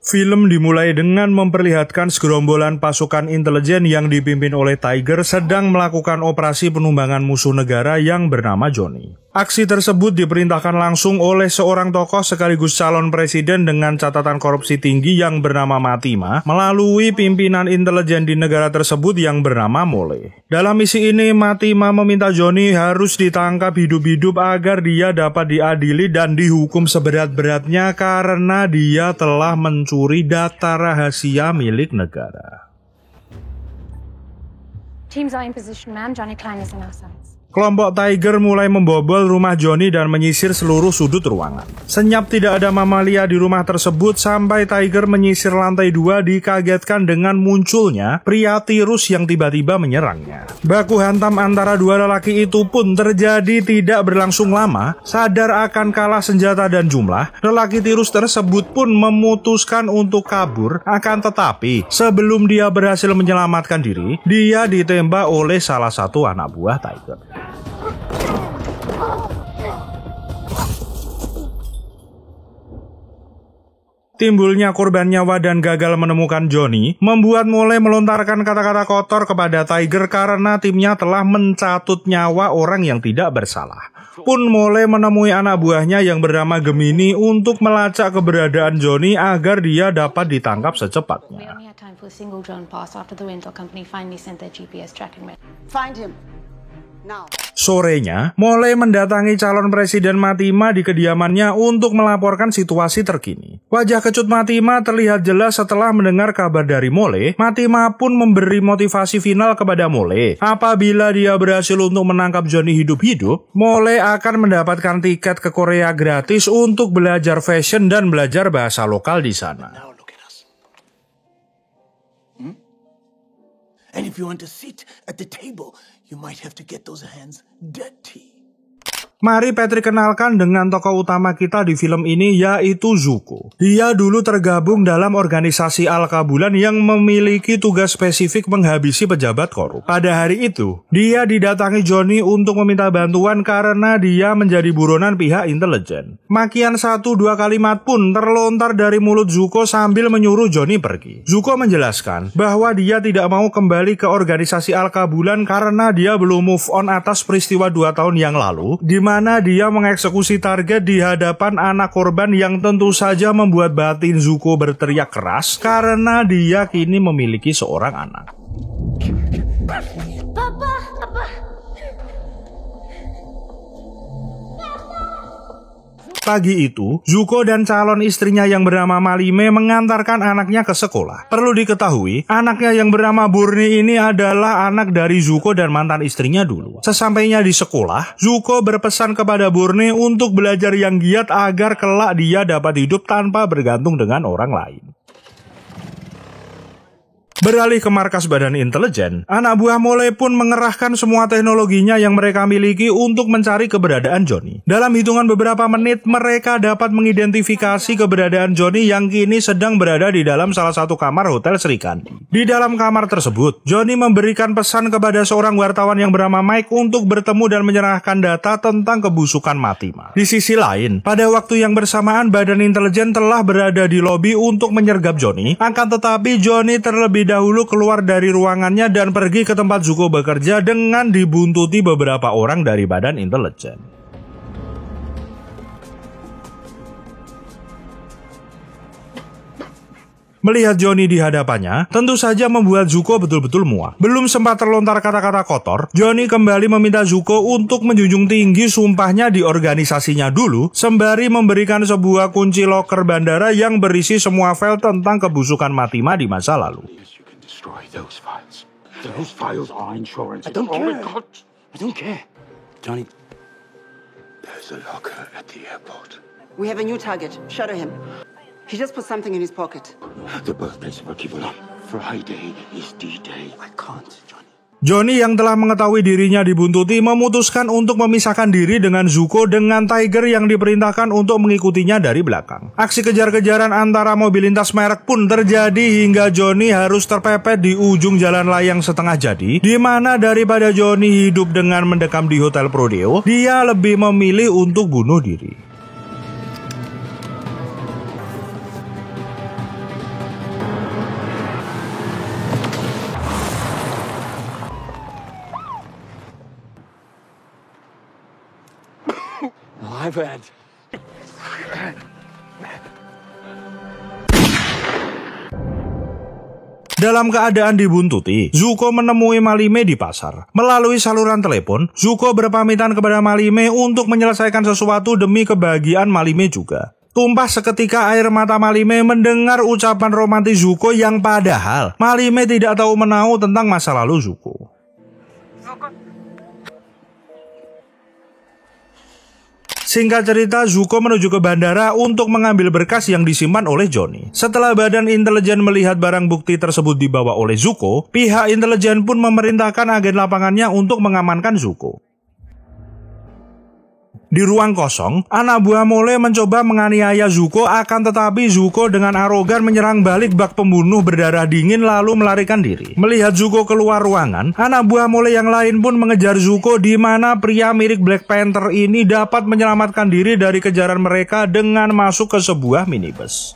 Film dimulai dengan memperlihatkan segerombolan pasukan intelijen yang dipimpin oleh Tiger sedang melakukan operasi penumbangan musuh negara yang bernama Johnny. Aksi tersebut diperintahkan langsung oleh seorang tokoh sekaligus calon presiden dengan catatan korupsi tinggi yang bernama Matima melalui pimpinan intelijen di negara tersebut yang bernama Mole. Dalam misi ini, Matima meminta Johnny harus ditangkap hidup-hidup agar dia dapat diadili dan dihukum seberat-beratnya karena dia telah mencuri data rahasia milik negara. Teams are in position, ma'am. Johnny Klein is on our sides. Kelompok Tiger mulai membobol rumah Johnny dan menyisir seluruh sudut ruangan. Senyap tidak ada mamalia di rumah tersebut sampai Tiger menyisir lantai 2 dikagetkan dengan munculnya pria tirus yang tiba-tiba menyerangnya. Baku hantam antara dua lelaki itu pun terjadi tidak berlangsung lama. Sadar akan kalah senjata dan jumlah, lelaki tirus tersebut pun memutuskan untuk kabur. Akan tetapi, sebelum dia berhasil menyelamatkan diri, dia ditembak oleh salah satu anak buah Tiger. Timbulnya korban nyawa dan gagal menemukan Johnny membuat Mole melontarkan kata-kata kotor kepada Tiger karena timnya telah mencatut nyawa orang yang tidak bersalah. Pun Mole menemui anak buahnya yang bernama Gemini untuk melacak keberadaan Johnny agar dia dapat ditangkap secepatnya. Sorenya, Mole mendatangi calon presiden Matima di kediamannya untuk melaporkan situasi terkini. Wajah kecut Matima terlihat jelas setelah mendengar kabar dari Mole. Matima pun memberi motivasi final kepada Mole. Apabila dia berhasil untuk menangkap Johnny hidup-hidup, Mole akan mendapatkan tiket ke Korea gratis untuk belajar fashion dan belajar bahasa lokal di sana. And if you want to sit at the table, you might have to get those hands dirty. Mari Patrick kenalkan dengan tokoh utama kita di film ini, yaitu Zuko. Dia dulu tergabung dalam organisasi Al-Qabulan yang memiliki tugas spesifik menghabisi pejabat korup. Pada hari itu, dia didatangi Johnny untuk meminta bantuan karena dia menjadi buronan pihak intelijen. Makian 1-2 kalimat pun terlontar dari mulut Zuko sambil menyuruh Johnny pergi. Zuko menjelaskan bahwa dia tidak mau kembali ke organisasi Al-Qabulan karena dia belum move on atas peristiwa 2 tahun yang lalu, di mana dia mengeksekusi target di hadapan anak korban yang tentu saja membuat batin Zuko berteriak keras karena dia kini memiliki seorang anak. Papa! Pagi itu, Zuko dan calon istrinya yang bernama Malime mengantarkan anaknya ke sekolah. Perlu diketahui, anaknya yang bernama Burni ini adalah anak dari Zuko dan mantan istrinya dulu. Sesampainya di sekolah, Zuko berpesan kepada Burni untuk belajar yang giat agar kelak dia dapat hidup tanpa bergantung dengan orang lain. Beralih ke markas badan intelijen, anak buah Mole pun mengerahkan semua teknologinya yang mereka miliki untuk mencari keberadaan Johnny. Dalam hitungan beberapa menit, mereka dapat mengidentifikasi keberadaan Johnny yang kini sedang berada di dalam salah satu kamar Hotel Srikandi. Di dalam kamar tersebut, Johnny memberikan pesan kepada seorang wartawan yang bernama Mike untuk bertemu dan menyerahkan data tentang kebusukan Matima. Di sisi lain, pada waktu yang bersamaan, badan intelijen telah berada di lobi untuk menyergap Johnny, akan tetapi Johnny terlebih dahulu keluar dari ruangannya dan pergi ke tempat Zuko bekerja dengan dibuntuti beberapa orang dari badan intelijen. Melihat Johnny di hadapannya, tentu saja membuat Zuko betul-betul muak. Belum sempat terlontar kata-kata kotor, Johnny kembali meminta Zuko untuk menjunjung tinggi sumpahnya di organisasinya dulu, sembari memberikan sebuah kunci loker bandara yang berisi semua file tentang kebusukan Matima di masa lalu. Those files. Those files are insurance. I don't care. Oh my God. I don't care. Johnny, there's a locker at the airport. We have a new target. Shadow him. He just put something in his pocket. The birthplace of Akibola. Friday is D-Day. I can't, Johnny. Johnny yang telah mengetahui dirinya dibuntuti memutuskan untuk memisahkan diri dengan Zuko dengan Tiger yang diperintahkan untuk mengikutinya dari belakang. Aksi kejar-kejaran antara mobil lintas merek pun terjadi hingga Johnny harus terpepet di ujung jalan layang setengah jadi, di mana daripada Johnny hidup dengan mendekam di Hotel Prodeo, dia lebih memilih untuk bunuh diri. Ivan. Dalam keadaan dibuntuti, Zuko menemui Malime di pasar. Melalui saluran telepon, Zuko berpamitan kepada Malime untuk menyelesaikan sesuatu demi kebahagiaan Malime juga. Tumpah seketika air mata Malime mendengar ucapan romantis Zuko yang padahal Malime tidak tahu menahu tentang masa lalu Zuko. Singkat cerita, Zuko menuju ke bandara untuk mengambil berkas yang disimpan oleh Johnny. Setelah badan intelijen melihat barang bukti tersebut dibawa oleh Zuko, pihak intelijen pun memerintahkan agen lapangannya untuk mengamankan Zuko. Di ruang kosong, anak buah Mole mencoba menganiaya Zuko, akan tetapi Zuko dengan arogan menyerang balik bak pembunuh berdarah dingin lalu melarikan diri. Melihat Zuko keluar ruangan, anak buah Mole yang lain pun mengejar Zuko, di mana pria mirip Black Panther ini dapat menyelamatkan diri dari kejaran mereka dengan masuk ke sebuah minibus.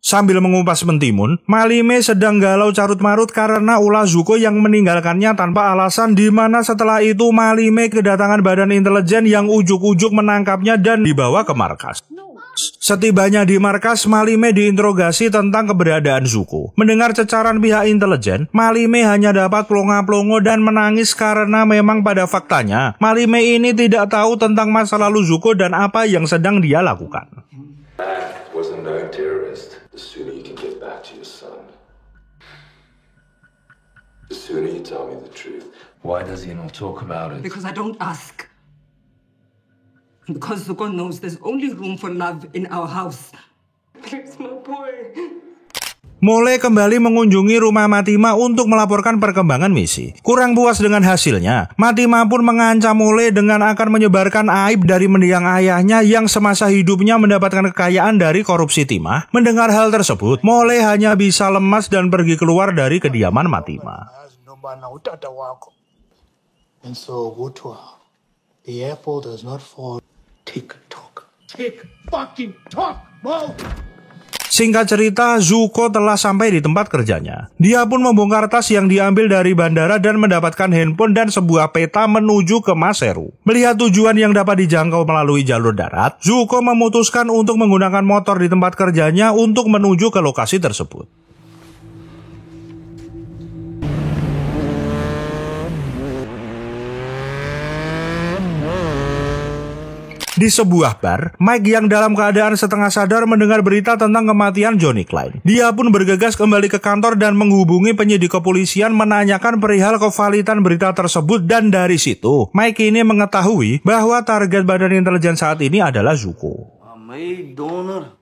Sambil mengupas mentimun, Malime sedang galau carut-marut karena ulah Zuko yang meninggalkannya tanpa alasan, di mana setelah itu Malime kedatangan badan intelijen yang ujuk-ujuk menangkapnya dan dibawa ke markas. Setibanya di markas, Malime diinterogasi tentang keberadaan Zuko. Mendengar cecaran pihak intelijen, Malime hanya dapat plonga-plongo dan menangis karena memang pada faktanya Malime ini tidak tahu tentang masa lalu Zuko dan apa yang sedang dia lakukan. Wasn't no terrorist. The sooner you can get back to your son, the sooner you tell me the truth. Why does he not talk about it? Because I don't ask. Because Zuko knows there's only room for love in our house. Please, my boy. Mole kembali mengunjungi rumah Matima untuk melaporkan perkembangan misi. Kurang puas dengan hasilnya, Matima pun mengancam Mole dengan akan menyebarkan aib dari mendiang ayahnya yang semasa hidupnya mendapatkan kekayaan dari korupsi timah. Mendengar hal tersebut, Mole hanya bisa lemas dan pergi keluar dari kediaman Matima. And so, Wutua, the apple does not fall. Tick tock. Tick fucking tock, Mo! Singkat cerita, Zuko telah sampai di tempat kerjanya. Dia pun membongkar tas yang diambil dari bandara dan mendapatkan handphone dan sebuah peta menuju ke Maseru. Melihat tujuan yang dapat dijangkau melalui jalur darat, Zuko memutuskan untuk menggunakan motor di tempat kerjanya untuk menuju ke lokasi tersebut. Di sebuah bar, Mike yang dalam keadaan setengah sadar mendengar berita tentang kematian Johnny Klein. Dia pun bergegas kembali ke kantor dan menghubungi penyidik kepolisian menanyakan perihal kevalitan berita tersebut, dan dari situ Mike ini mengetahui bahwa target badan intelijen saat ini adalah Zuko. Donor.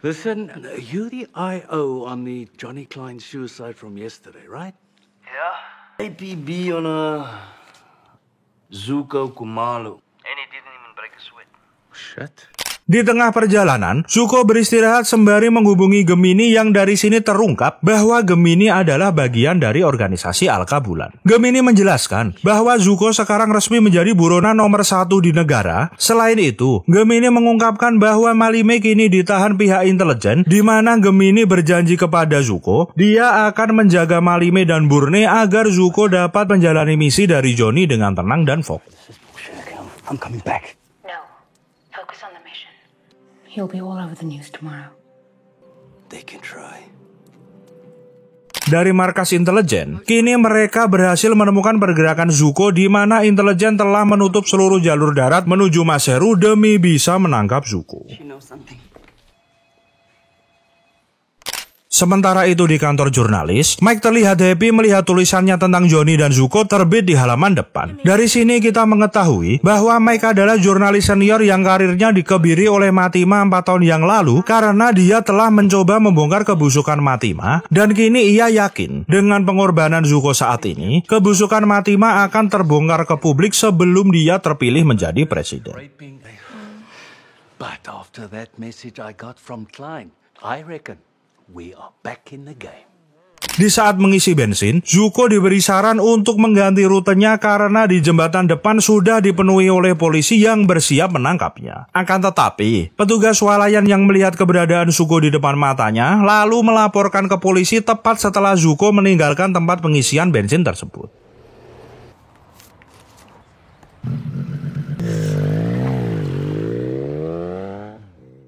Listen, you the I.O. on the Johnny Klein suicide from yesterday, right? Yeah. APB on Zuko Kumalu. And he didn't even break a sweat. Shit. Di tengah perjalanan, Zuko beristirahat sembari menghubungi Gemini yang dari sini terungkap bahwa Gemini adalah bagian dari organisasi Alka-Bulan. Gemini menjelaskan bahwa Zuko sekarang resmi menjadi buronan nomor 1 di negara. Selain itu, Gemini mengungkapkan bahwa Malime kini ditahan pihak intelijen, di mana Gemini berjanji kepada Zuko dia akan menjaga Malime dan Burne agar Zuko dapat menjalani misi dari Johnny dengan tenang dan fokus. I'm coming back. No. Focus on the mission. He'll be all over the news tomorrow. They can try. Dari markas intelijen, kini mereka berhasil menemukan pergerakan Zuko, di mana intelijen telah menutup seluruh jalur darat menuju Maseru demi bisa menangkap Zuko. She knows something. Sementara itu di kantor jurnalis, Mike terlihat happy melihat tulisannya tentang Johnny dan Zuko terbit di halaman depan. Dari sini kita mengetahui bahwa Mike adalah jurnalis senior yang karirnya dikebiri oleh Matima 4 tahun yang lalu karena dia telah mencoba membongkar kebusukan Matima, dan kini ia yakin dengan pengorbanan Zuko saat ini, kebusukan Matima akan terbongkar ke publik sebelum dia terpilih menjadi presiden. But after that message I got from Klein, I reckon we are back in the game. Di saat mengisi bensin, Zuko diberi saran untuk mengganti rutenya karena di jembatan depan sudah dipenuhi oleh polisi yang bersiap menangkapnya. Akan tetapi, petugas swalayan yang melihat keberadaan Zuko di depan matanya lalu melaporkan ke polisi tepat setelah Zuko meninggalkan tempat pengisian bensin tersebut.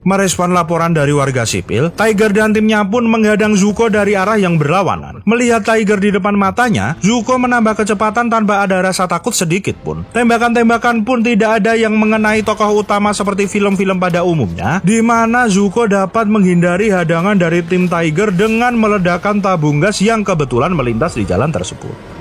Merespon laporan dari warga sipil, Tiger dan timnya pun menghadang Zuko dari arah yang berlawanan. Melihat Tiger di depan matanya, Zuko menambah kecepatan tanpa ada rasa takut sedikit pun. Tembakan-tembakan pun tidak ada yang mengenai tokoh utama seperti film-film pada umumnya, di mana Zuko dapat menghindari hadangan dari tim Tiger dengan meledakkan tabung gas yang kebetulan melintas di jalan tersebut.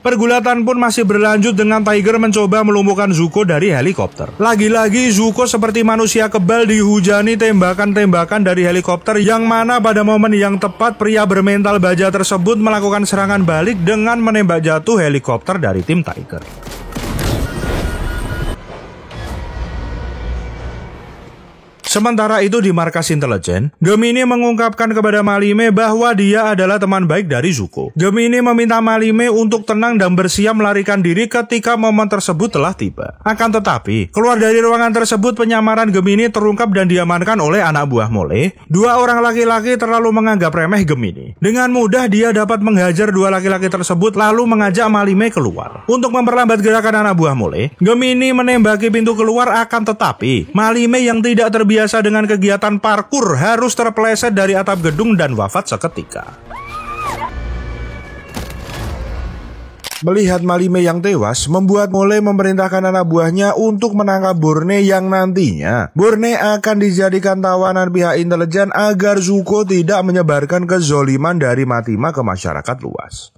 Pergulatan pun masih berlanjut dengan Tiger mencoba melumpuhkan Zuko dari helikopter. Lagi-lagi Zuko seperti manusia kebal dihujani tembakan-tembakan dari helikopter, yang mana pada momen yang tepat pria bermental baja tersebut melakukan serangan balik dengan menembak jatuh helikopter dari tim Tiger. Sementara itu di markas intelijen, Gemini mengungkapkan kepada Malime bahwa dia adalah teman baik dari Zuko. Gemini meminta Malime untuk tenang dan bersiap melarikan diri ketika momen tersebut telah tiba. Akan tetapi, keluar dari ruangan tersebut penyamaran Gemini terungkap dan diamankan oleh anak buah Mole. Dua orang laki-laki terlalu menganggap remeh Gemini. Dengan mudah dia dapat menghajar dua laki-laki tersebut lalu mengajak Malime keluar. Untuk memperlambat gerakan anak buah Mole, Gemini menembaki pintu keluar, akan tetapi Malime yang tidak terbiasa dengan kegiatan parkur harus terpeleset dari atap gedung dan wafat seketika. Melihat Malime yang tewas, membuat Mole memerintahkan anak buahnya untuk menangkap Borne yang nantinya Borne akan dijadikan tawanan pihak intelijen agar Zuko tidak menyebarkan kezoliman dari Matima ke masyarakat luas.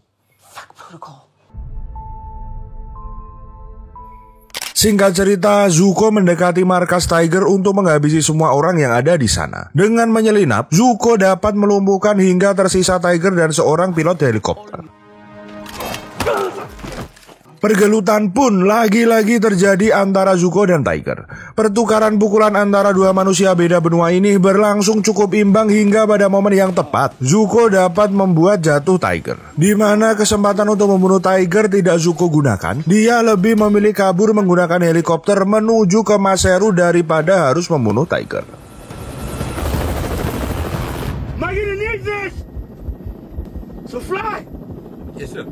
Singkat cerita, Zuko mendekati markas Tiger untuk menghabisi semua orang yang ada di sana. Dengan menyelinap, Zuko dapat melumpuhkan hingga tersisa Tiger dan seorang pilot helikopter. Pergelutan pun lagi-lagi terjadi antara Zuko dan Tiger. Pertukaran pukulan antara dua manusia beda benua ini berlangsung cukup imbang hingga pada momen yang tepat Zuko dapat membuat jatuh Tiger. Di mana kesempatan untuk membunuh Tiger tidak Zuko gunakan, dia lebih memilih kabur menggunakan helikopter menuju ke Maseru daripada harus membunuh Tiger. Am I gonna need this? So fly! Yes, sir.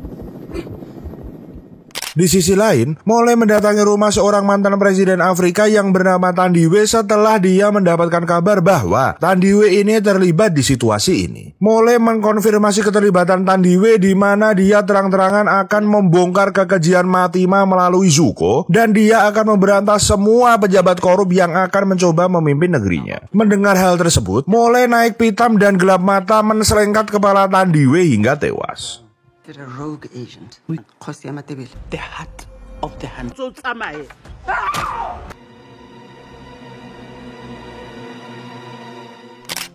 Di sisi lain, Mole mendatangi rumah seorang mantan presiden Afrika yang bernama Tandiwe setelah dia mendapatkan kabar bahwa Tandiwe ini terlibat di situasi ini. Mole mengkonfirmasi keterlibatan Tandiwe di mana dia terang-terangan akan membongkar kekejian Matima melalui Zuko dan dia akan memberantas semua pejabat korup yang akan mencoba memimpin negerinya. Mendengar hal tersebut, Mole naik pitam dan gelap mata menselengkat kepala Tandiwe hingga tewas. They're a rogue agent. The hat of the hand.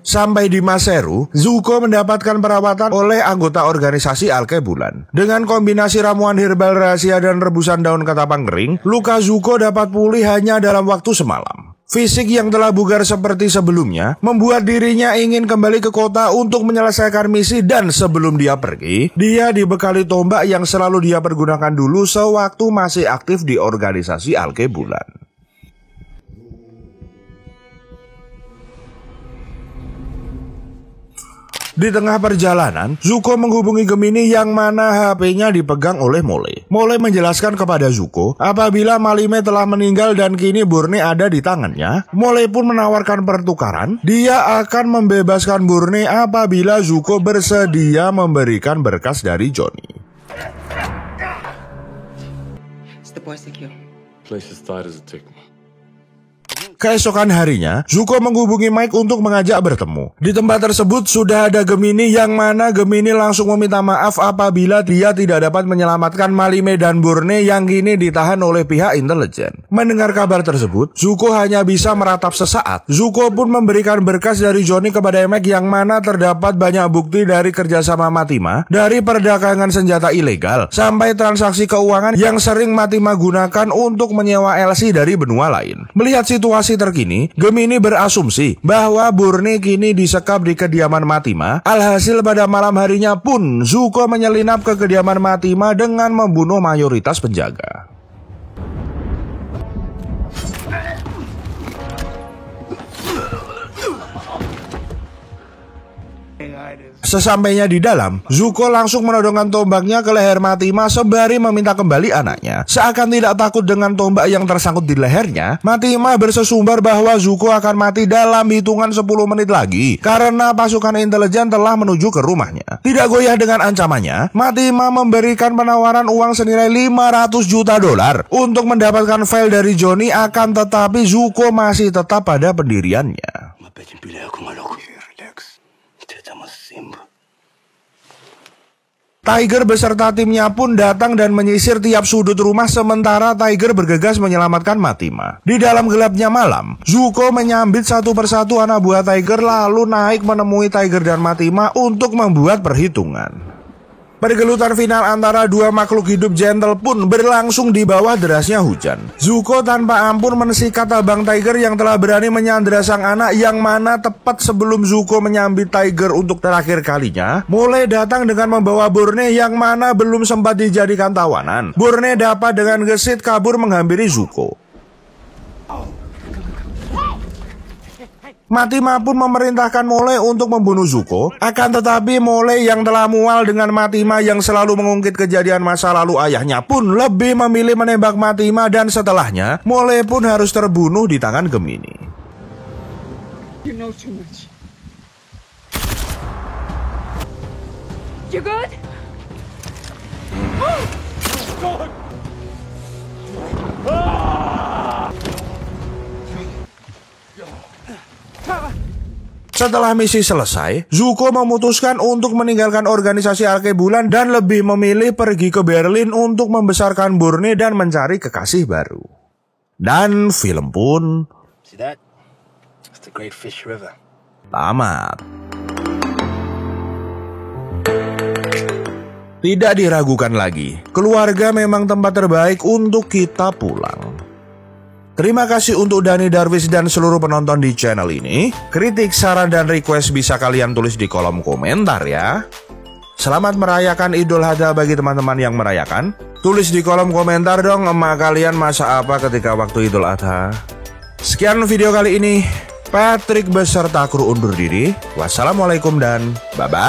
Sampai di Maseru, Zuko mendapatkan perawatan oleh anggota organisasi Alkebulan. Dengan kombinasi ramuan herbal rahasia dan rebusan daun ketapang kering, luka Zuko dapat pulih hanya dalam waktu semalam. Fisik yang telah bugar seperti sebelumnya membuat dirinya ingin kembali ke kota untuk menyelesaikan misi, dan sebelum dia pergi, dia dibekali tombak yang selalu dia pergunakan dulu sewaktu masih aktif di organisasi Alkebulan. Di tengah perjalanan, Zuko menghubungi Gemini yang mana HP-nya dipegang oleh Mole. Mole menjelaskan kepada Zuko apabila Malime telah meninggal dan kini Borne ada di tangannya. Mole pun menawarkan pertukaran. Dia akan membebaskan Borne apabila Zuko bersedia memberikan berkas dari Johnny. Is the boy secure? Place as tight as a tick. Keesokan harinya, Zuko menghubungi Mike untuk mengajak bertemu. Di tempat tersebut sudah ada Gemini yang mana Gemini langsung meminta maaf apabila dia tidak dapat menyelamatkan Malime dan Borne yang kini ditahan oleh pihak intelijen. Mendengar kabar tersebut, Zuko hanya bisa meratap sesaat. Zuko pun memberikan berkas dari Johnny kepada Mike yang mana terdapat banyak bukti dari kerjasama Matima, dari perdagangan senjata ilegal, sampai transaksi keuangan yang sering Matima gunakan untuk menyewa LC dari benua lain. Melihat situasi informasi terkini, Gemini berasumsi bahwa Bourne kini disekap di kediaman Matima. Alhasil pada malam harinya pun Zuko menyelinap ke kediaman Matima dengan membunuh mayoritas penjaga. Sesampainya di dalam, Zuko langsung menodongkan tombaknya ke leher Matima sembari meminta kembali anaknya. Seakan tidak takut dengan tombak yang tersangkut di lehernya, Matima bersesumbar bahwa Zuko akan mati dalam hitungan 10 menit lagi karena pasukan intelijen telah menuju ke rumahnya. Tidak goyah dengan ancamannya, Matima memberikan penawaran uang senilai 500 juta dolar untuk mendapatkan file dari Johnny, akan tetapi Zuko masih tetap pada pendiriannya. Tiger beserta timnya pun datang dan menyisir tiap sudut rumah sementara Tiger bergegas menyelamatkan Matima. Di dalam gelapnya malam, Zuko menyambit satu persatu anak buah Tiger lalu naik menemui Tiger dan Matima untuk membuat perhitungan. Pergelutan final antara dua makhluk hidup gentle pun berlangsung di bawah derasnya hujan. Zuko tanpa ampun mensikat abang Tiger yang telah berani menyandera sang anak, yang mana tepat sebelum Zuko menyambit Tiger untuk terakhir kalinya, mulai datang dengan membawa Bourne yang mana belum sempat dijadikan tawanan. Bourne dapat dengan gesit kabur menghampiri Zuko. Matima pun memerintahkan Mole untuk membunuh Zuko. Akan tetapi Mole yang telah mual dengan Matima yang selalu mengungkit kejadian masa lalu ayahnya pun lebih memilih menembak Matima, dan setelahnya Mole pun harus terbunuh di tangan Gemini. You know too much. You good? Setelah misi selesai, Zuko memutuskan untuk meninggalkan organisasi Alkebulan dan lebih memilih pergi ke Berlin untuk membesarkan Bourne dan mencari kekasih baru. Dan film pun tamat. Tidak diragukan lagi, keluarga memang tempat terbaik untuk kita pulang. Terima kasih untuk Dani Darwis dan seluruh penonton di channel ini. Kritik, saran, dan request bisa kalian tulis di kolom komentar ya. Selamat merayakan Idul Adha bagi teman-teman yang merayakan. Tulis di kolom komentar dong, emak kalian masak apa ketika waktu Idul Adha. Sekian video kali ini. Patrick beserta kru undur diri. Wassalamualaikum dan bye-bye.